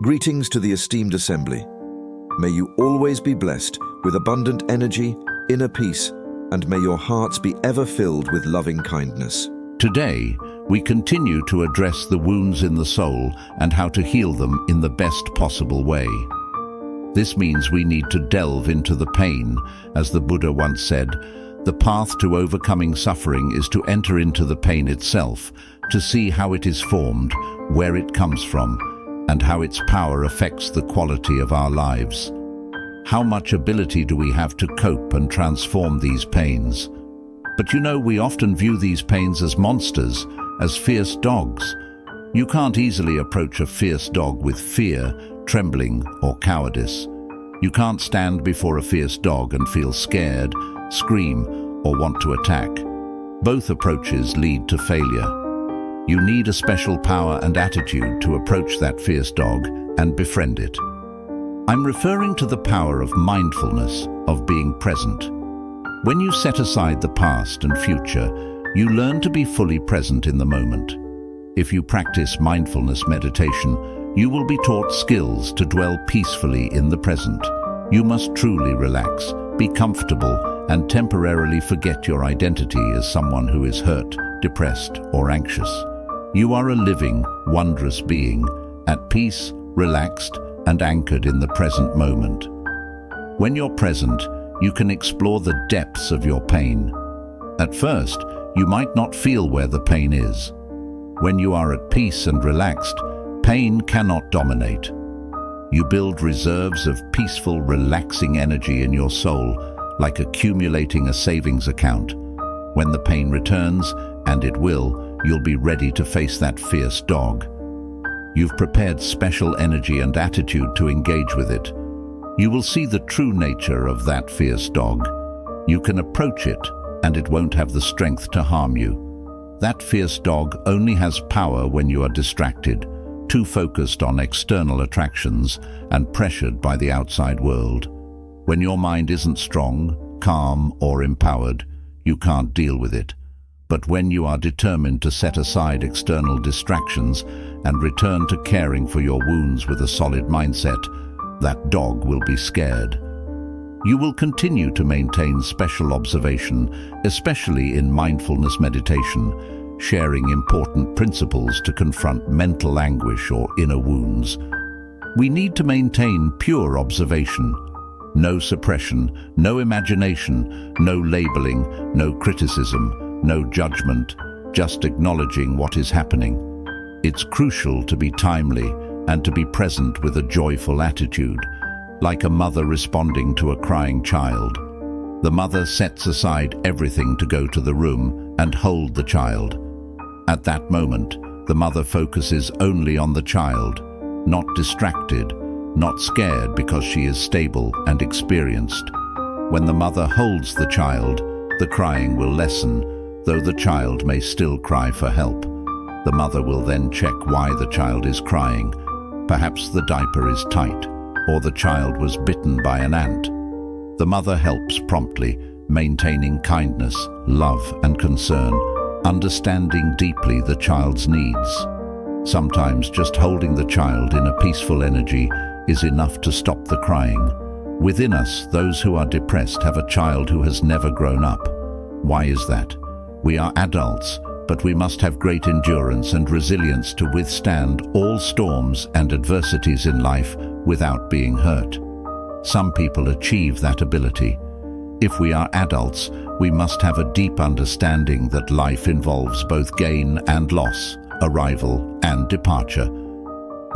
Greetings to the esteemed assembly. May you always be blessed with abundant energy, inner peace, and may your hearts be ever filled with loving kindness. Today, we continue to address the wounds in the soul and how to heal them in the best possible way. This means we need to delve into the pain. As the Buddha once said, the path to overcoming suffering is to enter into the pain itself, to see how it is formed, where it comes from, and how its power affects the quality of our lives. How much ability do we have to cope and transform these pains? But we often view these pains as monsters, as fierce dogs. You can't easily approach a fierce dog with fear, trembling, or cowardice. You can't stand before a fierce dog and feel scared, scream, or want to attack. Both approaches lead to failure. You need a special power and attitude to approach that fierce dog and befriend it. I'm referring to the power of mindfulness, of being present. When you set aside the past and future, you learn to be fully present in the moment. If you practice mindfulness meditation, you will be taught skills to dwell peacefully in the present. You must truly relax, be comfortable, and temporarily forget your identity as someone who is hurt, depressed, or anxious. You are a living, wondrous being, at peace, relaxed, and anchored in the present moment. When you're present, you can explore the depths of your pain. At first, you might not feel where the pain is. When you are at peace and relaxed, pain cannot dominate. You build reserves of peaceful, relaxing energy in your soul, like accumulating a savings account. When the pain returns, and it will, you'll be ready to face that fierce dog. You've prepared special energy and attitude to engage with it. You will see the true nature of that fierce dog. You can approach it, and it won't have the strength to harm you. That fierce dog only has power when you are distracted, too focused on external attractions and pressured by the outside world. When your mind isn't strong, calm, or empowered, you can't deal with it. But when you are determined to set aside external distractions and return to caring for your wounds with a solid mindset, that dog will be scared. You will continue to maintain special observation, especially in mindfulness meditation, sharing important principles to confront mental anguish or inner wounds. We need to maintain pure observation. No suppression, no imagination, no labeling, no criticism, no judgment, just acknowledging what is happening. It's crucial to be timely and to be present with a joyful attitude, like a mother responding to a crying child. The mother sets aside everything to go to the room and hold the child. At that moment, the mother focuses only on the child, not distracted, not scared because she is stable and experienced. When the mother holds the child, the crying will lessen, though the child may still cry for help. The mother will then check why the child is crying. Perhaps the diaper is tight, or the child was bitten by an ant. The mother helps promptly, maintaining kindness, love, and concern, understanding deeply the child's needs. Sometimes just holding the child in a peaceful energy is enough to stop the crying. Within us, those who are depressed have a child who has never grown up. Why is that? We are adults, but we must have great endurance and resilience to withstand all storms and adversities in life without being hurt. Some people achieve that ability. If we are adults, we must have a deep understanding that life involves both gain and loss, arrival and departure.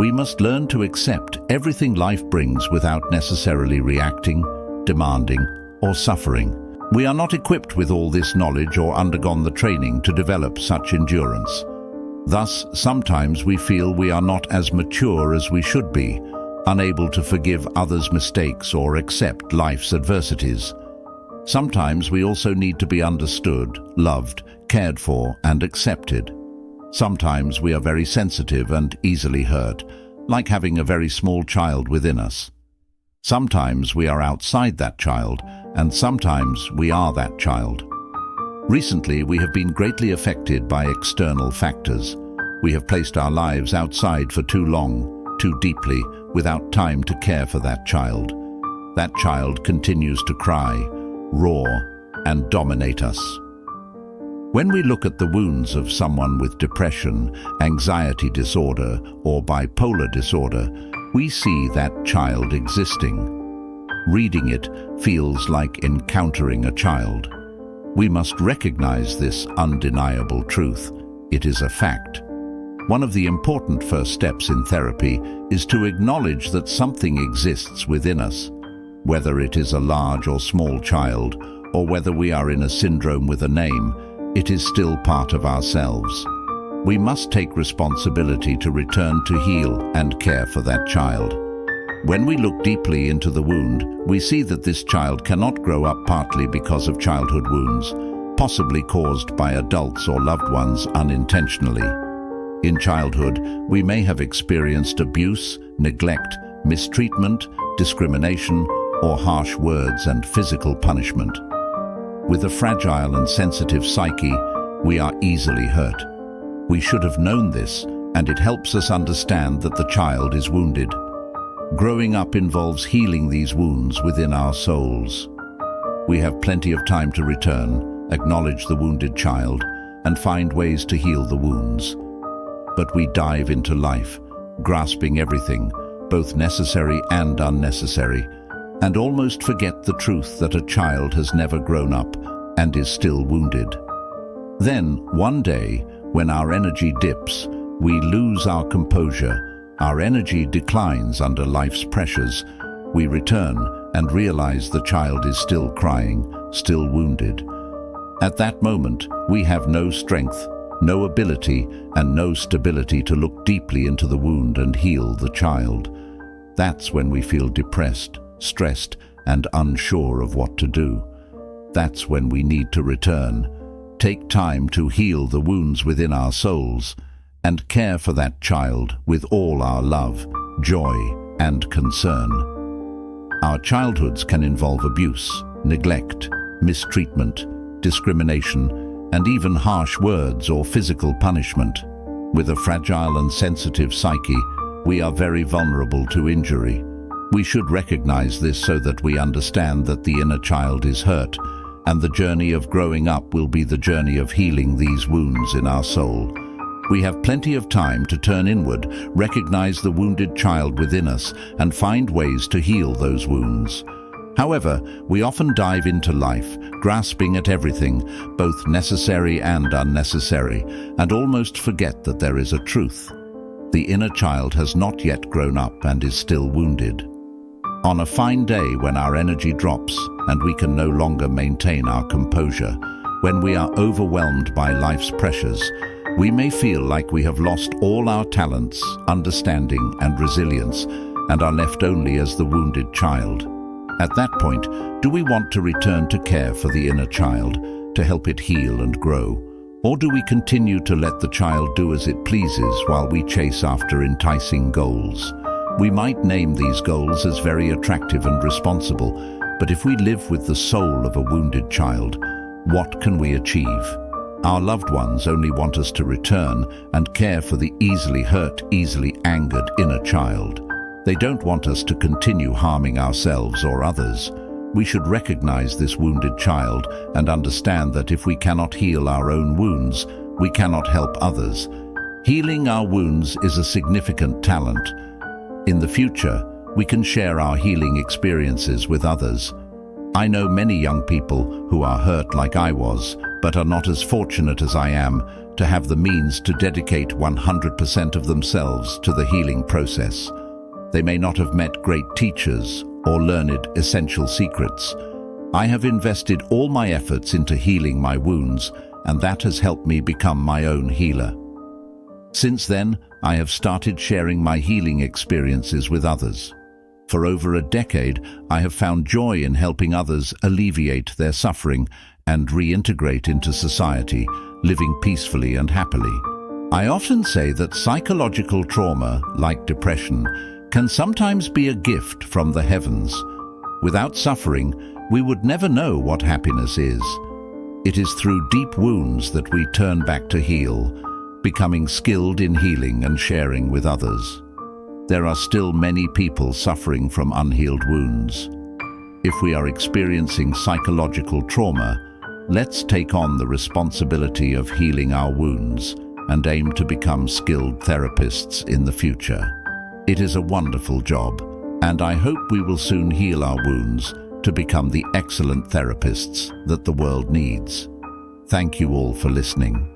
We must learn to accept everything life brings without necessarily reacting, demanding, or suffering. We are not equipped with all this knowledge or undergone the training to develop such endurance. Thus, sometimes we feel we are not as mature as we should be, unable to forgive others' mistakes or accept life's adversities. Sometimes we also need to be understood, loved, cared for, and accepted. Sometimes we are very sensitive and easily hurt, like having a very small child within us. Sometimes we are outside that child, and sometimes we are that child. Recently, we have been greatly affected by external factors. We have placed our lives outside for too long. too deeply without time to care for that child. That child continues to cry, roar, and dominate us. When we look at the wounds of someone with depression, anxiety disorder, or bipolar disorder, we see that child existing. Reading it feels like encountering a child. We must recognize this undeniable truth. It is a fact. One of the important first steps in therapy is to acknowledge that something exists within us. Whether it is a large or small child, or whether we are in a syndrome with a name, it is still part of ourselves. We must take responsibility to return to heal and care for that child. When we look deeply into the wound, we see that this child cannot grow up partly because of childhood wounds, possibly caused by adults or loved ones unintentionally. In childhood, we may have experienced abuse, neglect, mistreatment, discrimination, or harsh words and physical punishment. With a fragile and sensitive psyche, we are easily hurt. We should have known this, and it helps us understand that the child is wounded. Growing up involves healing these wounds within our souls. We have plenty of time to return, acknowledge the wounded child, and find ways to heal the wounds. But we dive into life, grasping everything, both necessary and unnecessary, and almost forget the truth that a child has never grown up and is still wounded. Then, one day, when our energy dips, we lose our composure, our energy declines under life's pressures, we return and realize the child is still crying, still wounded. At that moment, we have no strength, no ability, and no stability to look deeply into the wound and heal the child. That's when we feel depressed, stressed, and unsure of what to do. That's when we need to return, take time to heal the wounds within our souls, and care for that child with all our love, joy, and concern. Our childhoods can involve abuse, neglect, mistreatment, discrimination, and even harsh words or physical punishment. With a fragile and sensitive psyche, we are very vulnerable to injury. We should recognize this so that we understand that the inner child is hurt, and the journey of growing up will be the journey of healing these wounds in our soul. We have plenty of time to turn inward, recognize the wounded child within us, and find ways to heal those wounds. However, we often dive into life, grasping at everything, both necessary and unnecessary, and almost forget that there is a truth. The inner child has not yet grown up and is still wounded. On a fine day when our energy drops and we can no longer maintain our composure, when we are overwhelmed by life's pressures, we may feel like we have lost all our talents, understanding, and resilience, and are left only as the wounded child. At that point, do we want to return to care for the inner child, to help it heal and grow? Or do we continue to let the child do as it pleases while we chase after enticing goals? We might name these goals as very attractive and responsible, but if we live with the soul of a wounded child, what can we achieve? Our loved ones only want us to return and care for the easily hurt, easily angered inner child. They don't want us to continue harming ourselves or others. We should recognize this wounded child and understand that if we cannot heal our own wounds, we cannot help others. Healing our wounds is a significant talent. In the future, we can share our healing experiences with others. I know many young people who are hurt like I was, but are not as fortunate as I am to have the means to dedicate 100% of themselves to the healing process. They may not have met great teachers or learned essential secrets. I have invested all my efforts into healing my wounds, and that has helped me become my own healer. Since then, I have started sharing my healing experiences with others. For over a decade, I have found joy in helping others alleviate their suffering and reintegrate into society, living peacefully and happily. I often say that psychological trauma, like depression, can sometimes be a gift from the heavens. Without suffering, we would never know what happiness is. It is through deep wounds that we turn back to heal, becoming skilled in healing and sharing with others. There are still many people suffering from unhealed wounds. If we are experiencing psychological trauma, let's take on the responsibility of healing our wounds and aim to become skilled therapists in the future. It is a wonderful job, and I hope we will soon heal our wounds to become the excellent therapists that the world needs. Thank you all for listening.